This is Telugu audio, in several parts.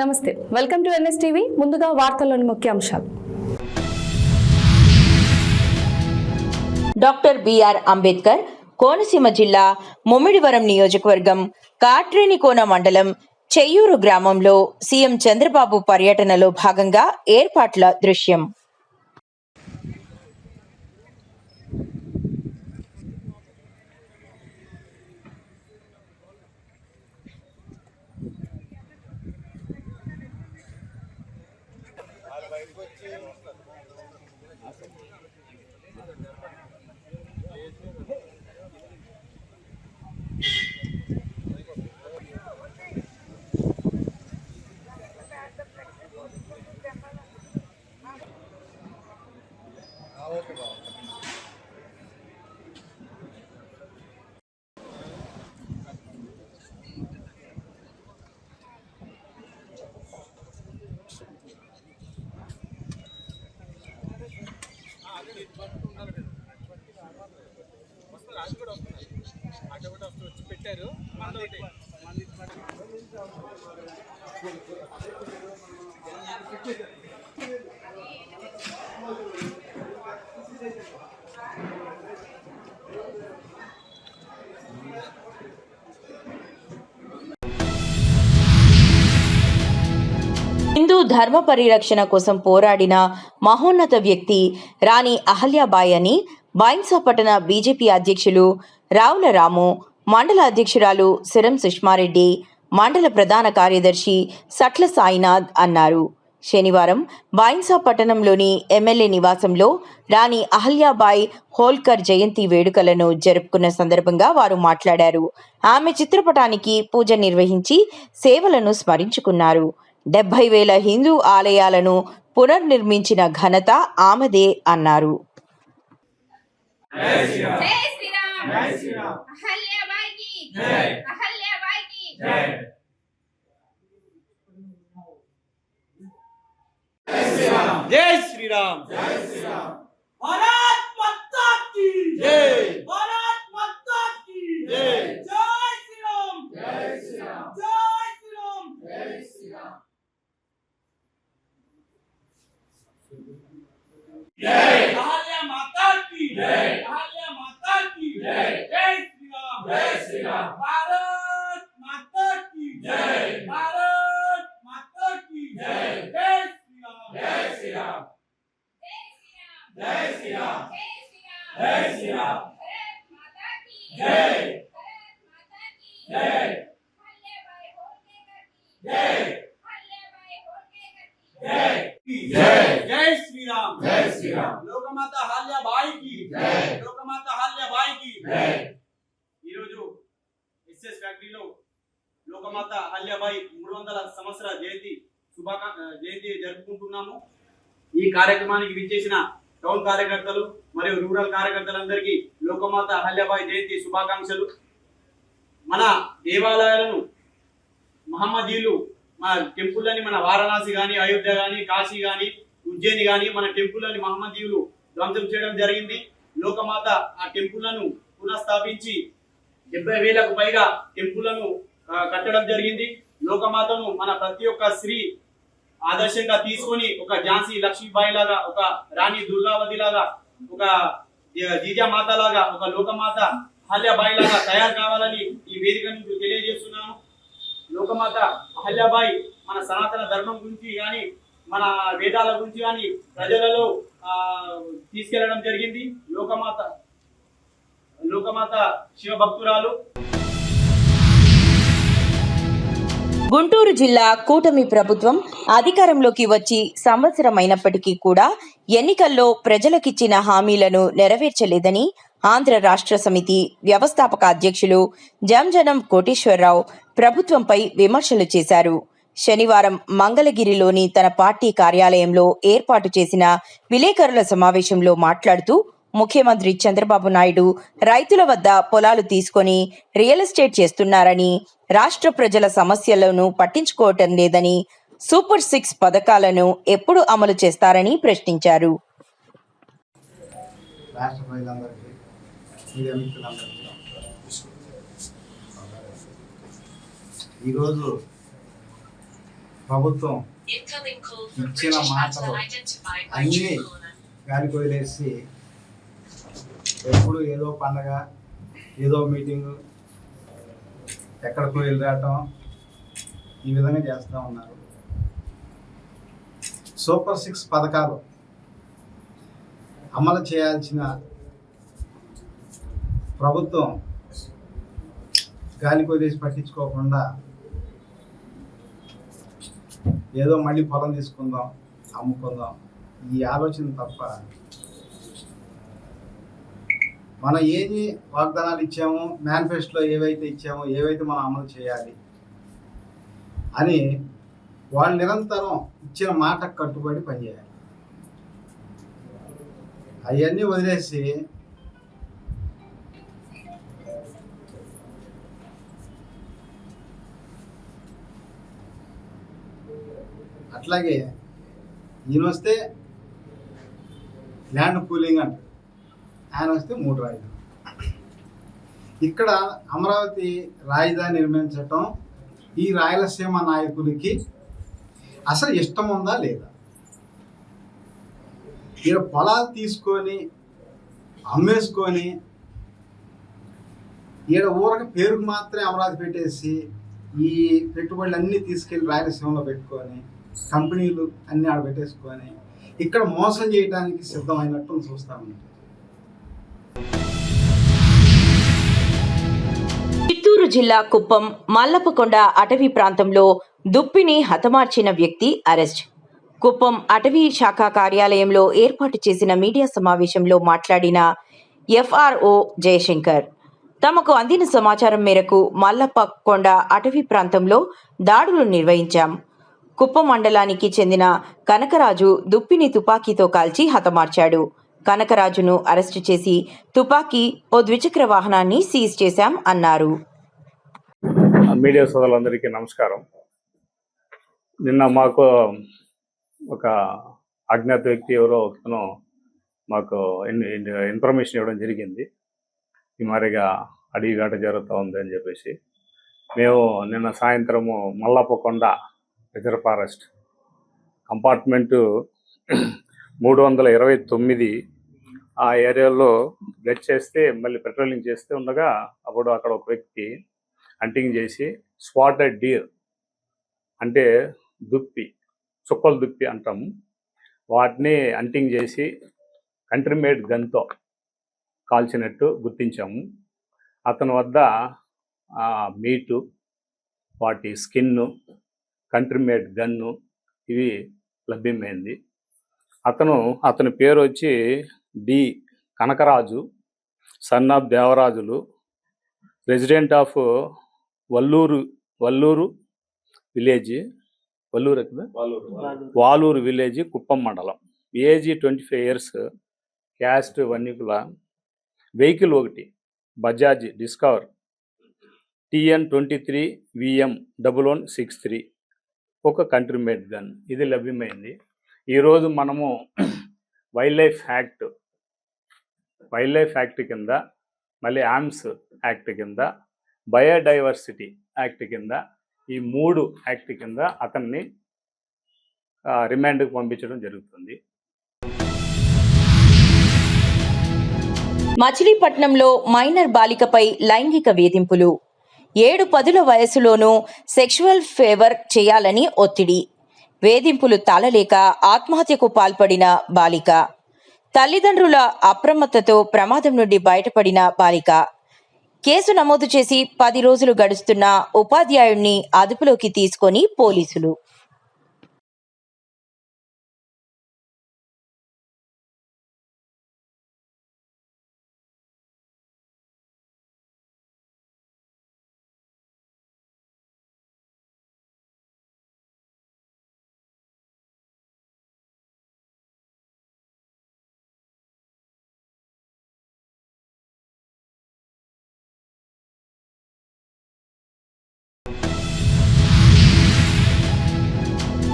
నమస్తే, వెల్కమ్ టు ఎన్ఎస్ టీవీ. ముందుగా వార్తల్లోని ముఖ్యాంశాలు. డాక్టర్ బిఆర్ అంబేద్కర్ కోనసీమ జిల్లా ముమ్మిడివరం నియోజకవర్గం కాట్రేనికోన మండలం చెయ్యూరు గ్రామంలో సీఎం చంద్రబాబు పర్యటనలో భాగంగా ఏర్పాట్ల దృశ్యం. హిందూ ధర్మ పరిరక్షణ కోసం పోరాడిన మహోన్నత వ్యక్తి రాణి అహల్యాబాయి అని బైన్సా పట్టణ బీజేపీ అధ్యక్షులు రావుల రాము, మండల అధ్యక్షురాలు సిరం సుష్మారెడ్డి, మండల ప్రధాన కార్యదర్శి సట్ల సాయినాథ్ అన్నారు. శనివారం బైన్సా పట్టణంలోని ఎమ్మెల్యే నివాసంలో రాణి అహల్యాబాయి హోల్కర్ జయంతి వేడుకలను జరుపుకున్న సందర్భంగా వారు మాట్లాడారు. ఆమె చిత్రపటానికి పూజ నిర్వహించి సేవలను స్మరించుకున్నారు. 70,000 హిందూ ఆలయాలను పునర్నిర్మించిన ఘనత ఆమెదే అన్నారు. జై శ్రీరామ్. భారత్ మాతా కీ జై. భారత్ మాతా కీ జై. జై శ్రీరామ్. జై శ్రీరామ్. జై శ్రీరామ్. జై శ్రీరామ్. జై అహల్య మాతా కీ జై. అహల్య మాతా కీ జై. జై శ్రీరామ్. జై శ్రీరామ్. భారత్ మాతా కీ జై. భారత్ మాతా కీ జై. జై శ్రీరామ్. జై శ్రీరామ్. జై శ్రీరామ్. జై శ్రీరామ్. భారత్ మాతా కీ జై. భారత్ మాతా కీ జై. అహల్యాబాయి హోల్కర్ కీ జై. అహల్యాబాయి హోల్కర్ కీ జై. జై. జై శ్రీరామ్. జై శ్రీరామ్. లోకమాత అహల్యాబాయి కీ జై. లోకమాత అహల్యాబాయి కీ జై. ఈ రోజు ఎస్ఎస్ ఫ్యాక్టరీలో లోకమాత అహల్యాబాయి 300 సంవత్సర జయంతి జరుపుకుంటున్నాము. ఈ కార్యక్రమానికి విచ్చేసిన టౌన్ కార్యకర్తలు మరియు రూరల్ కార్యకర్తలందరికీ లోకమాత అహల్యాబాయి జయంతి శుభాకాంక్షలు. మన దేవాలయాలను మహమ్మదీయులు మన టెంపుల్ని మన వారణాసి కానీ, అయోధ్య కానీ, కాశీ కానీ, ఉజ్జయిని కానీ మన టెంపుల్ని మహమ్మదీయులు ధ్వంసం చేయడం జరిగింది. లోకమాత ఆ టెంపుల్లను పునఃస్థాపించి 70,000కు పైగా టెంపుల్లను కట్టడం జరిగింది. లోకమాతను మన ప్రతి ఒక్క స్త్రీ ఆదర్శంగా తీసుకొని ఒక ఝాన్సీ లక్ష్మీబాయి లాగా, ఒక రాణి దుర్గావతి లాగా, ఒక జీజామాత లాగా, ఒక లోకమాత అహల్యాబాయి లాగా తయారు కావాలని ఈ వేదిక నుంచి తెలియజేస్తున్నాను. లోకమాత అహల్యాబాయి మన సనాతన ధర్మం గురించి కానీ, మన వేదాల గురించి కానీ ప్రజలలో తీసుకెళ్లడం జరిగింది. లోకమాత శివభక్తురాలు. గుంటూరు జిల్లా కూటమి ప్రభుత్వం అధికారంలోకి వచ్చి సంవత్సరమైనప్పటికీ కూడా ఎన్నికల్లో ప్రజలకిచ్చిన హామీలను నెరవేర్చలేదని ఆంధ్ర రాష్ట్ర సమితి వ్యవస్థాపక అధ్యక్షులు జంజనం కోటేశ్వరరావు ప్రభుత్వంపై విమర్శలు చేశారు. శనివారం మంగళగిరిలోని తన పార్టీ కార్యాలయంలో ఏర్పాటు చేసిన విలేకరుల సమావేశంలో మాట్లాడుతూ ముఖ్యమంత్రి చంద్రబాబు నాయుడు రైతుల వద్ద పొలాలు తీసుకొని రియల్ ఎస్టేట్ చేస్తున్నారని, రాష్ట్ర ప్రజల సమస్యలను పట్టించుకోవటం లేదని, సూపర్ 6 పథకాలను ఎప్పుడు అమలు చేస్తారని ప్రశ్నించారు. ఈరోజు ప్రభుత్వం ఇచ్చిన మాటలు అన్నీ గాలికి వదిలేసి ఎప్పుడు ఏదో పండగ, ఏదో మీటింగు, ఎక్కడికో వెళ్ళి రావటం, ఈ విధంగా చేస్తూ ఉన్నారు. సూపర్ 6 పథకాలు అమలు చేయాల్సిన ప్రభుత్వం గాలికి వదిలేసి పట్టించుకోకుండా ఏదో మళ్ళీ పొలం తీసుకుందాం, అమ్ముకుందాం, ఈ ఆలోచన తప్ప మనం ఏది వాగ్దానాలు ఇచ్చామో, మేనిఫెస్టోలో ఏవైతే ఇచ్చామో, ఏవైతే మనం అమలు చేయాలి అని వాళ్ళు నిరంతరం ఇచ్చిన మాటకు కట్టుబడి పనిచేయాలి. అవన్నీ వదిలేసి అట్లాగే ఈయన వస్తే ల్యాండ్ పూలింగ్ అంటారు, ఆయన వస్తే 3 రాజధానులు. ఇక్కడ అమరావతి రాజధాని నిర్మించటం ఈ రాయలసీమ నాయకులకి అసలు ఇష్టం ఉందా లేదా? ఈయన పొలాలు తీసుకొని అమ్మేసుకొని ఈడ ఊరక పేరుకు మాత్రమే అమరావతి పెట్టేసి ఈ పెట్టుబడులు అన్నీ తీసుకెళ్ళి రాయలసీమలో పెట్టుకొని కంపెనీలు అన్నీ ఆడ పెట్టేసుకొని ఇక్కడ మోసం చేయడానికి సిద్ధమైనట్టు చూస్తా ఉన్నాం. చిత్తూరు జిల్లా కుప్పం మల్లప్పకొండ అటవీ ప్రాంతంలో దుప్పిని హతమార్చిన వ్యక్తి అరెస్ట్. కుప్పం అటవీ శాఖ కార్యాలయంలో ఏర్పాటు చేసిన మీడియా సమావేశంలో మాట్లాడిన ఎఫ్ఆర్ఓ జయశంకర్, తమకు అందిన సమాచారం మేరకు మల్లప్పకొండ అటవీ ప్రాంతంలో దాడులు నిర్వహించాం. కుప్పం మండలానికి చెందిన కనకరాజు దుప్పిని తుపాకీతో కాల్చి హతమార్చాడు. కనకరాజును అరెస్టు చేసి తుపాకీ, ఓ ద్విచక్ర వాహనాన్ని సీజ్ చేశాం అన్నారు. మీడియా సోదరులందరికీ నమస్కారం. నిన్న మాకు ఒక అజ్ఞాత వ్యక్తి ఎవరో ఒకతను మాకు ఇన్ఫర్మేషన్ ఇవ్వడం జరిగింది. ఈ మాదిరిగా అడవి వేట జరుగుతూ ఉంది అని చెప్పేసి మేము నిన్న సాయంత్రము మల్లప్పకొండ రిజర్వ్ ఫారెస్ట్ కంపార్ట్మెంటు 329 ఆ ఏరియాలో గెట్ చేస్తే మళ్ళీ పెట్రోలింగ్ చేస్తే ఉండగా అప్పుడు అక్కడ ఒక వ్యక్తి హంటింగ్ చేసి స్పాటెడ్ డీర్ అంటే దుప్పి, చుక్కల దుప్పి అంటాము, వాటిని హంటింగ్ చేసి కంట్రీ మేడ్ గన్తో కాల్చినట్టు గుర్తించాము. అతని వద్ద మీటు, వాటి స్కిన్ను, కంట్రీ మేడ్ గన్ను ఇవి లభ్యమైంది. అతని పేరు వచ్చి D Kanakaraju, son of Devarajulu, resident of Valluru village, Valuru village, Kuppam mandal. Age 25 years, caste Vannikula, vehicle 1 Bajaj discover TN23 VM 1163, ఒక కంట్రీ మేడ్ గన్ ఇది లభ్యమైంది. ఈరోజు మనము వైల్డ్ లైఫ్ యాక్ట్ కింద, మళ్ళీ ఆర్మ్స్ యాక్ట్ కింద, బయోడైవర్సిటీ యాక్ట్ కింద, ఈ 3 యాక్ట్ కింద అతన్ని రిమాండ్కి పంపించడం జరుగుతుంది. మచిలీపట్నంలో మైనర్ బాలికపై లైంగిక వేధింపులు. 7-10 వయసులోనూ సెక్షువల్ ఫేవర్ చేయాలని ఒత్తిడి. వేధింపులు తాళలేక ఆత్మహత్యకు పాల్పడిన బాలిక. తల్లిదండ్రుల అప్రమత్తతో ప్రమాదం నుండి బయటపడిన బాలిక. కేసు నమోదు చేసి 10 రోజులు గడుస్తున్న ఉపాధ్యాయుడిని అదుపులోకి తీసుకొని పోలీసులు.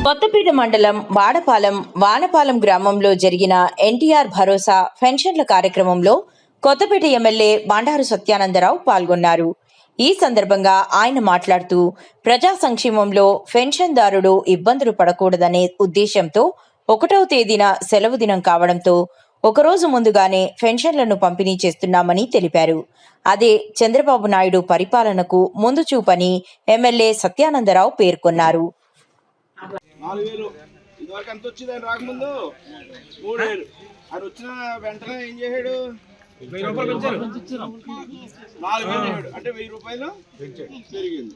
కొత్తపేట మండలం వానపాలెం గ్రామంలో జరిగిన ఎన్టీఆర్ భరోసా పెన్షన్ల కార్యక్రమంలో కొత్తపేట ఎమ్మెల్యే బండారు సత్యానందరావు పాల్గొన్నారు. ఈ సందర్భంగా ఆయన మాట్లాడుతూ ప్రజా సంక్షేమంలో పెన్షన్దారుడు ఇబ్బందులు పడకూడదనే ఉద్దేశంతో 1వ తేదీన సెలవు దినం కావడంతో ఒకరోజు ముందుగానే పెన్షన్లను పంపిణీ చేస్తున్నామని తెలిపారు. అదే చంద్రబాబు నాయుడు పరిపాలనకు ముందు చూపని ఎమ్మెల్యే సత్యానందరావు పేర్కొన్నారు. 4000 ఇదివరకు ఎంత వచ్చింది ఆయన రాకముందు 3000 ఆయన వచ్చిన వెంటనే ఏం చేశాడు 1000 రూపాయలు పెంచారు 4000 అంటే 1000 రూపాయలు పెరిగింది.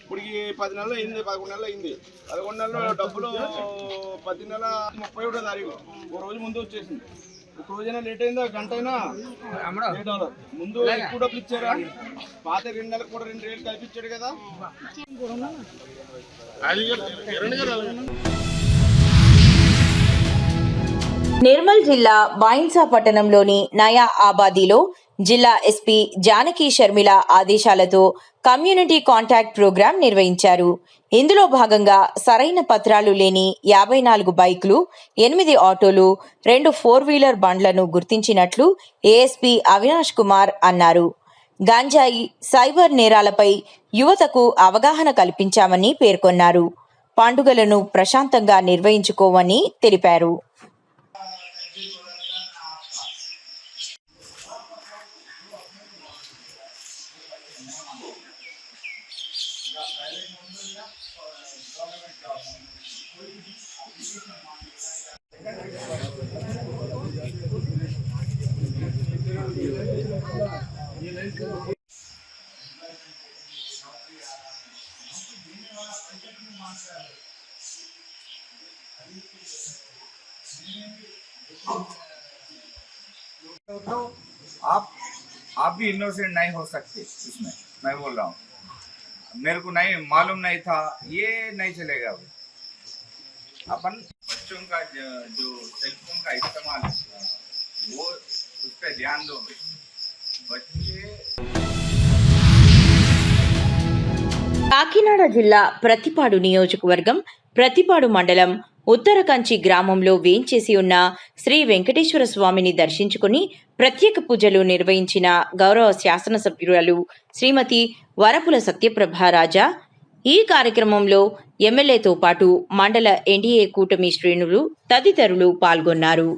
ఇప్పటికి 10 నెలలు అయింది 11 నెలలు అయింది 11 నెలలు డబ్బులు 10 నెల 31వ తారీఖు ఒక రోజు ముందు వచ్చేసింది. ఒక రోజైనా లేట్ అయిందా గంట అయినా లేట్ అవ్వదు. ముందు ఎక్కువ డబ్బులు ఇచ్చారా పాత 2 నెలలకు కూడా 2 వేలు కల్పించాడు కదా. నిర్మల్ జిల్లా బైన్సా పట్టణంలోని నయా ఆబాదీలో జిల్లా ఎస్పీ జానకి షర్మిల ఆదేశాలతో కమ్యూనిటీ కాంటాక్ట్ ప్రోగ్రాం నిర్వహించారు. ఇందులో భాగంగా సరైన పత్రాలు లేని 54 బైకులు, 8 ఆటోలు, 2 4-వీలర్ బండ్లను గుర్తించినట్లు ఏఎస్పీ అవినాష్ కుమార్ అన్నారు. గంజాయి, సైబర్ నేరాలపై యువతకు అవగాహన కల్పించామని పేర్కొన్నారు. పండుగలను ప్రశాంతంగా నిర్వహించుకోవని తెలిపారు. तो आप भी इनोसेंट नहीं हो सकते इसमें, मैं बोल रहा हूँ. मेरे को नहीं मालूम नहीं था, ये नहीं चलेगा. अपन बच्चों का जो सेलफोन का इस्तेमाल वो उस पर ध्यान दो. बच्चे కాకినాడ జిల్లా ప్రతిపాడు నియోజకవర్గం ప్రతిపాడు మండలం ఉత్తరకంచి గ్రామంలో వేంచేసి ఉన్న శ్రీ వెంకటేశ్వర స్వామిని దర్శించుకుని ప్రత్యేక పూజలు నిర్వహించిన గౌరవ శాసనసభ్యురాలు శ్రీమతి వరపుల సత్యప్రభ రాజా. ఈ కార్యక్రమంలో ఎమ్మెల్యేతో పాటు మండల ఎన్డీఏ కూటమి శ్రేణులు తదితరులు పాల్గొన్నారు.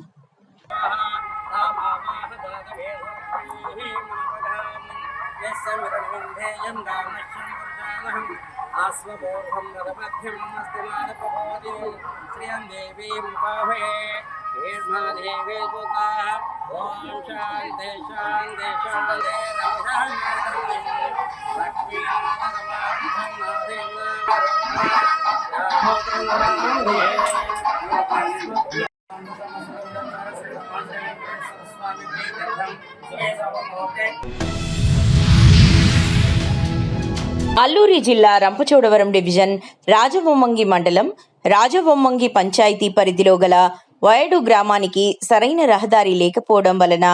ఆస్మబోధం నరమధ్యం మస్తిమానపబోధి శ్రీయం దేవీం పావే హేర్మాదేవే దుర్గా ఓం శాంతి శాంతి శాంతి అల్లూరి జిల్లా రంపచోడవరం డివిజన్ రాజవొమ్మంగి మండలం రాజవొమ్మంగి పంచాయతీ పరిధిలో గల వయడు గ్రామానికి సరైన రహదారి లేకపోవడం వలన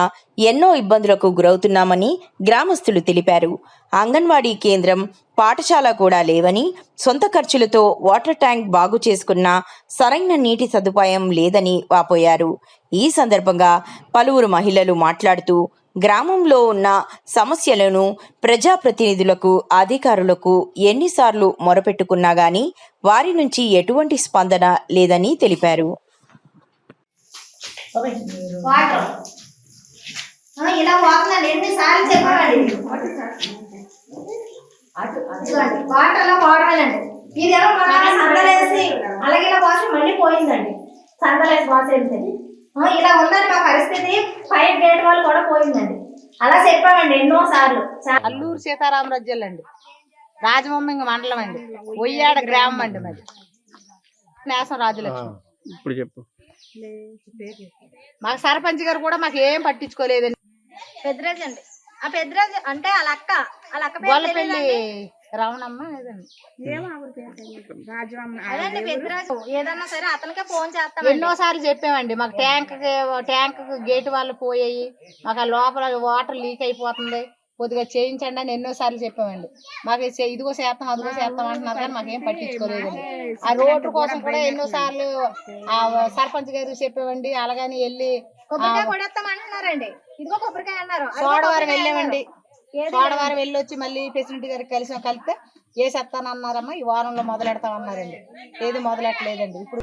ఎన్నో ఇబ్బందులకు గురవుతున్నామని గ్రామస్తులు తెలిపారు. అంగన్వాడీ కేంద్రం, పాఠశాల కూడా లేవని, సొంత ఖర్చులతో వాటర్ ట్యాంక్ బాగు చేసుకున్న సరైన నీటి సదుపాయం లేదని వాపోయారు. ఈ సందర్భంగా పలువురు మహిళలు మాట్లాడుతూ గ్రామంలో ఉన్న సమస్యలను ప్రజాప్రతినిధులకు, అధికారులకు ఎన్నిసార్లు మొరపెట్టుకున్నా గానీ వారి నుంచి ఎటువంటి స్పందన లేదని తెలిపారు. ఇలా పోతుందండి, ఎన్నిసార్లు చెప్పాలండి వాటర్లో పోవడమేనండి. ఇదేమో సందలేసి అలాగే ఇలా పోసి మళ్ళీ పోయిందండి. సందలేసి పోసేది ఇలా ఉందండి మా పరిస్థితి. ఫైర్ గేట్ వాళ్ళు కూడా పోయిందండి. అలా చెప్పామండి ఎన్నో సార్లు. అల్లూరు సీతారామరాజు జిల్లా అండి, రాజమొమ్మింగ మండలం అండి, ఒయ్యాడ గ్రామం అండి. మరి నేసం రాజలక్ష్మి. ఇప్పుడు చెప్పు. మాకు సర్పంచ్ గారు కూడా మాకు ఏం పట్టించుకోలేదండి. పెద్దరాజు అండి. ఆ పెద్దరాజు అంటే వాళ్ళ అక్క గొల్లపల్లి రావణమ్మ అదండి పెద్దరాజు. ఏదన్నా సరే అతనికే ఫోన్ చేస్తాం. ఎన్నోసార్లు చెప్పామండి. మాకు ట్యాంక్ గేట్ వాళ్ళు పోయాయి, మాకు ఆ లోపల వాటర్ లీక్ అయిపోతుంది, కొద్దిగా చేయించండి అని ఎన్నోసార్లు చెప్పామండి. మాకు ఇదిగో చేస్తాం అదిగో చేస్తాం అంటున్నారు కానీ మాకేం పట్టించుకోలేదండి. ఆ రోడ్డు కోసం కూడా ఎన్నోసార్లు ఆ సర్పంచ్ గారికి చెప్పామండి. అలాగని వెళ్ళి కొబ్బరికాయ కొడేస్తాం అంటున్నారండి. ఇదిగో కొబ్బరికాయ అన్నారు. సోడవరం వెళ్ళామండి. సోమవారం వెళ్ళొచ్చి మళ్ళీ ప్రెసిడెంట్ గారికి కలిస్తే వేసేస్తానన్నారమ్మా, ఈ వారంలో మొదలెడతామన్నారండి. ఏది మొదలెట్టలేదండి. ఇప్పుడు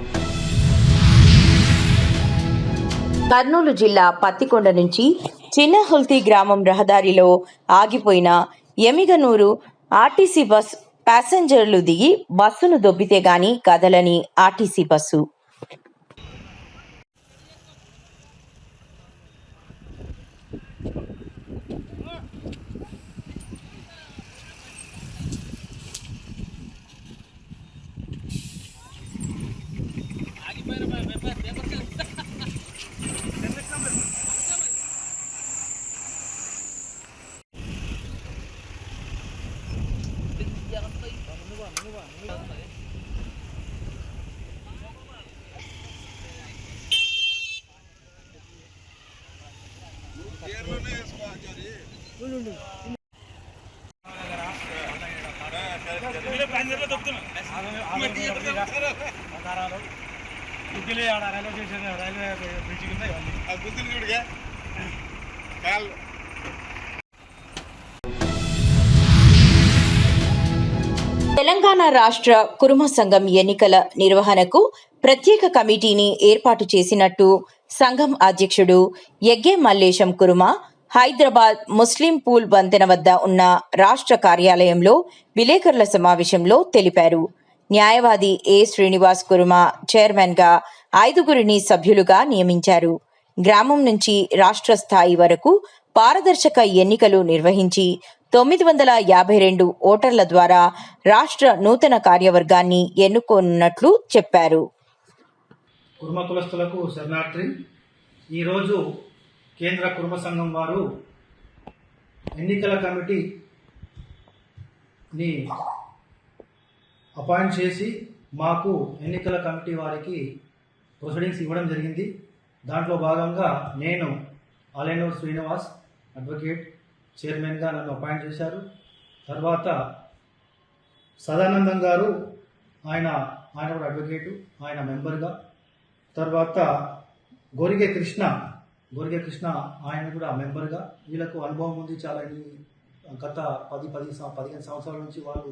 కర్నూలు జిల్లా పత్తికొండ నుంచి చిన్నహుల్తి గ్రామం రహదారిలో ఆగిపోయిన ఎమిగనూరు ఆర్టీసీ బస్ ప్యాసింజర్లు దిగి బస్సును దొబ్బితే గాని కదలని ఆర్టీసీ బస్సు. తెలంగాణ రాష్ట్ర కురుమ సంఘం ఎన్నికల నిర్వహణకు ప్రత్యేక కమిటీని ఏర్పాటు చేసినట్టు సంఘం అధ్యక్షుడు ఎగ్గే మల్లేశం కురుమ హైదరాబాద్ ముస్లిం పూల్ వంతెన వద్ద ఉన్న రాష్ట్ర కార్యాలయంలో విలేకరుల సమావేశంలో తెలిపారు. న్యాయవాది ఏ శ్రీనివాస్ కురుమ చైర్మన్ గా 5గురిని సభ్యులుగా నియమించారు. గ్రామం నుంచి రాష్ట్ర స్థాయి వరకు పారదర్శక ఎన్నికలు నిర్వహించి 952 ఓటర్ల ద్వారా రాష్ట్ర నూతన కార్యవర్గాన్ని ఎన్నుకోనున్నట్లు చెప్పారు. కుర్మ కులస్తులకు శరణార్థి. ఈరోజు కేంద్ర కుర్మ సంఘం వారు ఎన్నికల కమిటీని అపాయింట్ చేసి మాకు ఎన్నికల కమిటీ వారికి ప్రొసీడింగ్స్ ఇవ్వడం జరిగింది. దాంట్లో భాగంగా నేను ఆలెనూరు శ్రీనివాస్ అడ్వకేట్ చైర్మన్గా నన్ను అపాయింట్ చేశారు. తర్వాత సదానందం గారు ఆయన కూడా అడ్వకేటు, ఆయన మెంబర్గా. తర్వాత గొరిగే కృష్ణ ఆయన కూడా మెంబర్గా. వీళ్ళకు అనుభవం ఉంది చాలా. గత 15 సంవత్సరాల నుంచి వాళ్ళు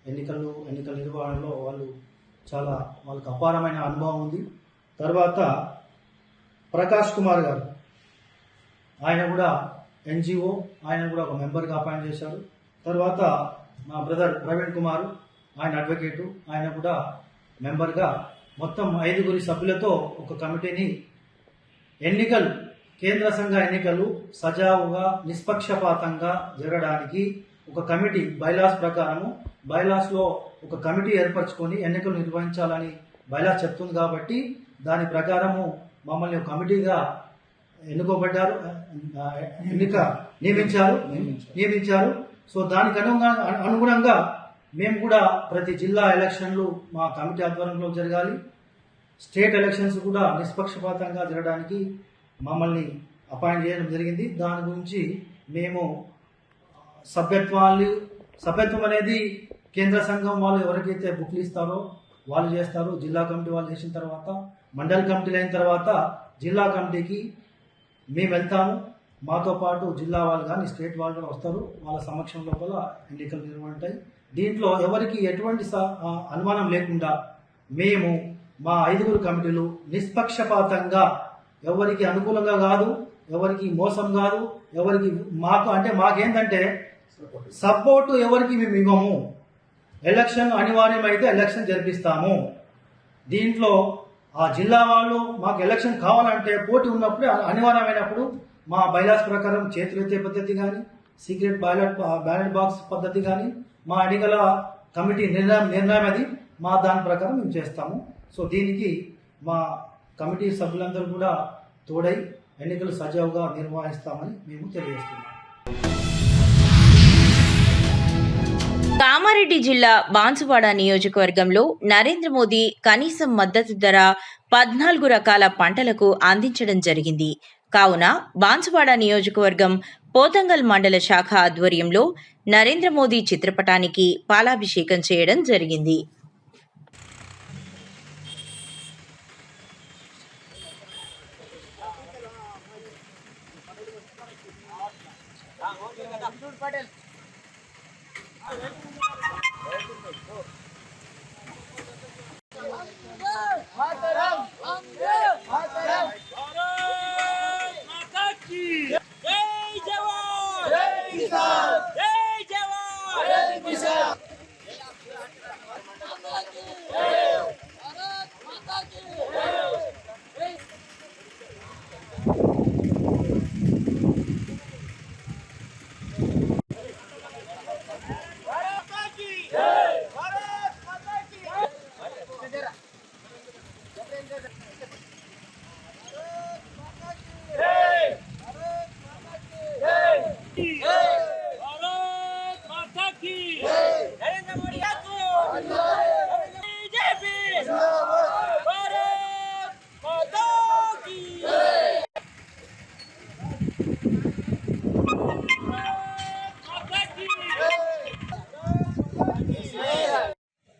ఎన్నికల నిర్వహణలో వాళ్ళకు అపారమైన అనుభవం ఉంది. తర్వాత ప్రకాష్ కుమార్ గారు ఆయన కూడా ఎన్జిఓ, ఆయన కూడా ఒక మెంబర్గా అపాయింట్ చేశారు. తర్వాత మా బ్రదర్ ప్రవీణ్ కుమార్, ఆయన అడ్వకేటు, ఆయన కూడా మెంబర్గా. మొత్తం 5గురి సభ్యులతో ఒక కమిటీని కేంద్ర సంఘ ఎన్నికలు సజావుగా నిష్పక్షపాతంగా జరగడానికి ఒక కమిటీ బైలాస్ ప్రకారము బైలాస్లో ఒక కమిటీ ఏర్పరచుకొని ఎన్నికలు నిర్వహించాలని బైలాస్ చెప్తుంది. కాబట్టి దాని ప్రకారము మమ్మల్ని ఒక కమిటీగా నియమించారు. సో దానికి అనుగుణంగా మేము కూడా ప్రతి జిల్లా ఎలక్షన్లు మా కమిటీ ఆధ్వర్యంలో జరగాలి. స్టేట్ ఎలక్షన్స్ కూడా నిష్పక్షపాతంగా జరగడానికి మమ్మల్ని అపాయింట్ చేయడం జరిగింది. దాని గురించి మేము సభ్యత్వం అనేది కేంద్ర సంఘం వాళ్ళు ఎవరికైతే బుక్లు ఇస్తారో వాళ్ళు చేస్తారు. జిల్లా కమిటీ వాళ్ళు చేసిన తర్వాత, మండల కమిటీలు అయిన తర్వాత జిల్లా కమిటీకి మేము వెళ్తాము. మాతో పాటు జిల్లా వాళ్ళు కానీ స్టేట్ వాళ్ళు కూడా వస్తారు. వాళ్ళ సమక్షం లోపల ఎన్నికలు నిర్వహించాయి. దీంట్లో ఎవరికి ఎటువంటి అనుమానం లేకుండా మేము మా 5గురు కమిటీలు నిష్పక్షపాతంగా, ఎవరికి అనుకూలంగా కాదు, ఎవరికి మోసం కాదు, ఎవరికి మాకేంటంటే సపోర్టు ఎవరికి మేము ఇవ్వము. ఎలక్షన్ అనివార్యమైతే ఎలక్షన్ జరిపిస్తాము. దీంట్లో ఆ జిల్లా వాళ్ళు మాకు ఎలక్షన్ కావాలంటే పోటీ ఉన్నప్పుడు అనివార్యమైనప్పుడు మా బైలాస్ ప్రకారం చేతులెత్తే పద్ధతి కానీ, సీక్రెట్ బ్యాలెట్ బాక్స్ పద్ధతి కానీ, మా ఎన్నికల కమిటీ నిర్ణయం అది దాని ప్రకారం మేము చేస్తాము. సో దీనికి మా కమిటీ సభ్యులందరూ కూడా తోడై ఎన్నికలు సజావుగా నిర్వహిస్తామని మేము తెలియజేస్తున్నాం. కామారెడ్డి జిల్లా బాన్సువాడ నియోజకవర్గంలో నరేంద్ర మోదీ కనీస మద్దతు ధర 14 రకాల పంటలకు అందించడం జరిగింది. కావున బాన్సువాడ నియోజకవర్గం పోతంగల్ మండల శాఖ ఆధ్వర్యంలో నరేంద్ర మోదీ చిత్రపటానికి పాలాభిషేకం చేయడం జరిగింది.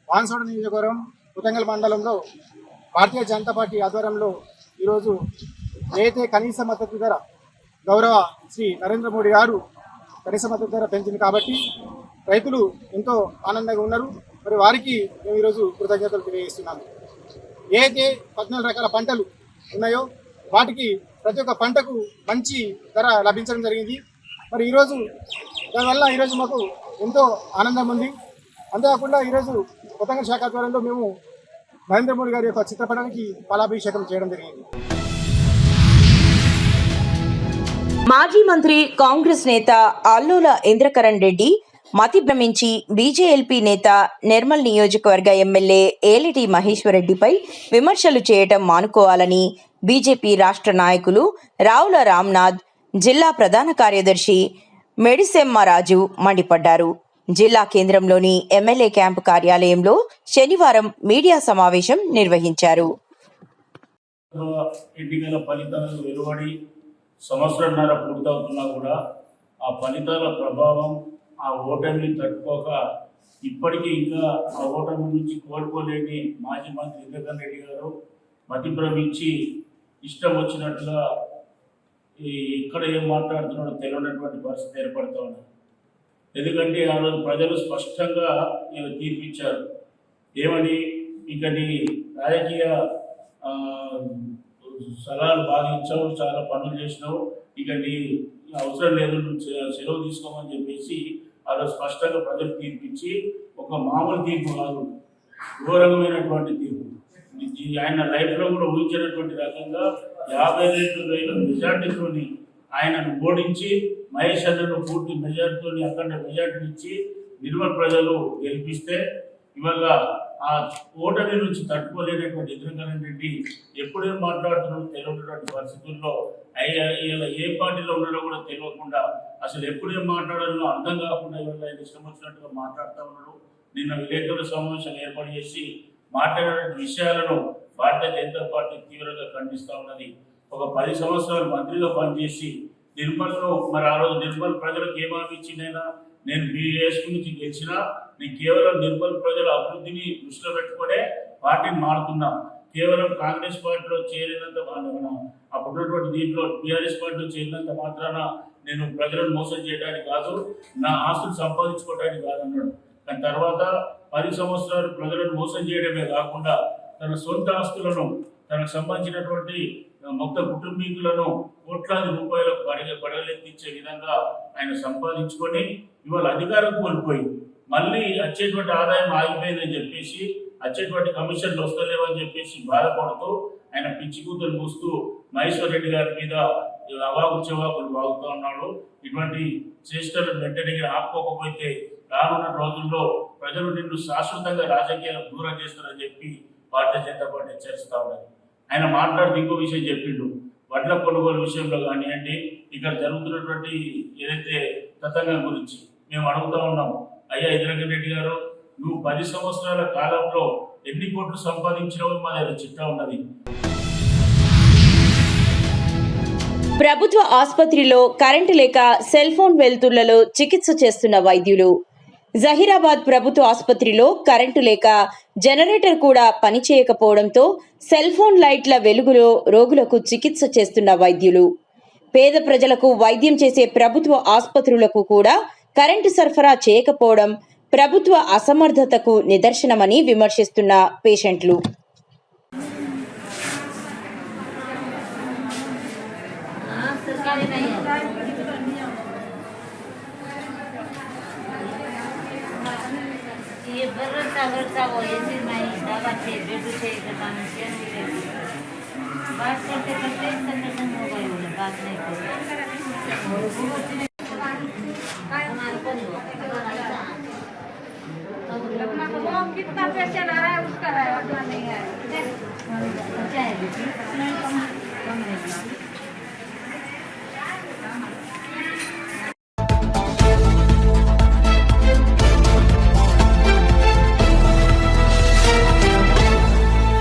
బాన్సోడ నియోజకవర్గం పుతంగల్ మండలంలో భారతీయ జనతా పార్టీ ఆధ్వర్యంలో ఈరోజు ఏదైతే కనీస మద్దతు ధర గౌరవ శ్రీ నరేంద్ర మోడీ గారు కనీస మద్దతు ధర పెంచింది కాబట్టి రైతులు ఎంతో ఆనందంగా ఉన్నారు. మరి వారికి మేము ఈరోజు కృతజ్ఞతలు తెలియజేస్తున్నాము. ఏదైతే 14 రకాల పంటలు ఉన్నాయో వాటికి ప్రతి ఒక్క పంటకు మంచి ధర లభించడం జరిగింది. మరి ఈరోజు దానివల్ల ఈరోజు మాకు ఎంతో ఆనందం ఉంది. అంతేకాకుండా ఈరోజు కొత్తగా శాఖ ఆధ్వర్యంలో మేము నరేంద్ర మోడీ గారి యొక్క చిత్రపటానికి పాలాభిషేకం చేయడం జరిగింది. మాజీ మంత్రి కాంగ్రెస్ నేత అల్లుల ఇంద్రకరణ్ రెడ్డి మతి భ్రమించి బీజేఎల్పీ నేత నిర్మల్ నియోజకవర్గ ఎమ్మెల్యే ఏలిటి మహేశ్వర్ రెడ్డిపై విమర్శలు చేయటం మానుకోవాలని బీజేపీ రాష్ట్ర నాయకులు రావుల రామ్నాథ్, జిల్లా ప్రధాన కార్యదర్శి మెడిసెమ్మరాజు మండిపడ్డారు. జిల్లా కేంద్రంలోని ఎమ్మెల్యే క్యాంపు కార్యాలయంలో శనివారం మీడియా సమావేశం నిర్వహించారు. ఎన్నికల ఫలితాలు వెలువడి సంవత్సరంన్నర పూర్తవుతున్నా కూడా ఆ ఫలితాల ప్రభావం, ఆ ఓటమిని తట్టుకోక ఇప్పటికీ ఇంకా ఆ ఓటమి నుంచి కోలుకోలేని మాజీ మంత్రి ఇంద్రకరణ్ రెడ్డి గారు మతి భ్రమించి ఇష్టం వచ్చినట్లుగా ఇక్కడ ఏం మాట్లాడుతున్నాడో తెలియనటువంటి పరిస్థితి ఏర్పడుతూ ఉన్నది. ఎందుకంటే ఆ రోజు ప్రజలు స్పష్టంగా నేను తీర్పిచ్చారు. ఏమని, ఇక నీ రాజకీయ సలహాలు బాగా ఇచ్చావు, చాలా పనులు చేసినావు, ఇక నీ అవసరం లేదు, నువ్వు సెలవు తీసుకోమని చెప్పేసి ఆ రోజు స్పష్టంగా ప్రజలు తీర్పిచ్చి, ఒక మామూలు తీర్పు కాదు, ఘోరమైనటువంటి తీర్పు, ఆయన లైఫ్లో కూడా ఊహించినటువంటి రకంగా 52,000 మెజార్టీతోని ఆయనను ఓడించి మహేష్ అన్నను పూర్తి మెజార్టీతో అక్కడ మెజార్టీ ఇచ్చి నిర్మల్ ప్రజలు గెలిపిస్తే ఇవాళ ఆ ఓటమి నుంచి తట్టుకోలేనటువంటి ఇంద్రకరణ్ రెడ్డి ఎప్పుడేం మాట్లాడుతున్నాడో తెలియనటువంటి పరిస్థితుల్లో ఇలా ఏ పార్టీలో ఉన్నాడో కూడా తెలియకుండా అసలు ఎప్పుడేం మాట్లాడాలో అర్థం కాకుండా ఇవాళ ఆయన ఇష్టం వచ్చినట్టుగా మాట్లాడుతూ ఉన్నాడు. నిన్న విలేకరుల సమావేశం ఏర్పాటు చేసి మాట్లాడిన విషయాలను భారతీయ జనతా పార్టీ తీవ్రంగా ఖండిస్తూ ఉన్నది. ఒక 10 సంవత్సరాలు మంత్రిగా పనిచేసి నిర్మల్లో మరి ఆ రోజు నిర్మల్ ప్రజలకు ఏమామి ఇచ్చిందైనా, నేను బీఎస్ నుంచి గెలిచినా నేను కేవలం నిర్మల్ ప్రజల అభివృద్ధిని దృష్టిలో పెట్టుకునే పార్టీని మారుతున్నా. కేవలం కాంగ్రెస్ పార్టీలో చేరినంత అప్పుడున్నటువంటి దీంట్లో టీఆర్ఎస్ పార్టీలో చేరినంత మాత్రాన నేను ప్రజలను మోసం చేయడానికి కాదు, నా ఆస్తులు సంపాదించుకోవడానికి కాదన్నాడు. కానీ తర్వాత 10 సంవత్సరాలు ప్రజలను మోసం చేయడమే కాకుండా తన సొంత ఆస్తులను, తనకు సంబంధించినటువంటి మొత్తం కుటుంబీకులను కోట్లాది రూపాయలకు పడగలెత్తించే విధంగా ఆయన సంపాదించుకొని ఇవాళ అధికారం కోల్పోయి మళ్ళీ వచ్చేటువంటి ఆదాయం ఆగిపోయిందని చెప్పేసి, వచ్చేటువంటి కమిషన్లు వస్తలేవని చెప్పేసి బాధపడుతూ ఆయన పిచ్చి కూతురు మూస్తూ మహేశ్వర్ రెడ్డి గారి మీద అవాకు చెవాకులు వాగుతూ ఉన్నాడు. ఇటువంటి చేష్టలను వెంటనే ఆపుకోకపోతే రానున్న రోజుల్లో ప్రజలు నిన్ను శాశ్వతంగా రాజకీయాలకు దూరం చేస్తారని చెప్పి భారతీయ జనతా పార్టీ హెచ్చరిస్తూ ఉన్నది. ఆయన మాట్లాడుతూ ఇంకో విషయం చెప్పిండు, వడ్ల కొనుగోలు విషయంలో కానివ్వండి, ఇక్కడ జరుగుతున్నటువంటి ఏదైతే తతంగం గురించి మేము అడుగుతూ ఉన్నాము. అయ్యా ఇంద్రకరణ్ రెడ్డి గారు, నువ్వు 10 సంవత్సరాల కాలంలో ఎన్ని కోట్లు సంపాదించినావో మా దగ్గర చిట్టా ఉన్నది. ప్రభుత్వ ఆసుపత్రిలో కరెంటు లేక సెల్ ఫోన్ వెలుతుర్లలో చికిత్స చేస్తున్న వైద్యులు. జహీరాబాద్ ప్రభుత్వ ఆసుపత్రిలో కరెంటు లేక జనరేటర్ కూడా పనిచేయకపోవడంతో సెల్ ఫోన్ లైట్ల వెలుగులో రోగులకు చికిత్స చేస్తున్న వైద్యులు. పేద ప్రజలకు వైద్యం చేసే ప్రభుత్వ ఆసుపత్రులకు కూడా కరెంటు సరఫరా చేయకపోవడం ప్రభుత్వ అసమర్థతకు నిదర్శనమని విమర్శిస్తున్న పేషెంట్లు. ये बरसा वो ऐसे मैं दवा से बेडू से बात करते करते संगठन हो गए बोले बात नहीं करते कितना पैसा ला रहा है उसका है अपना नहीं है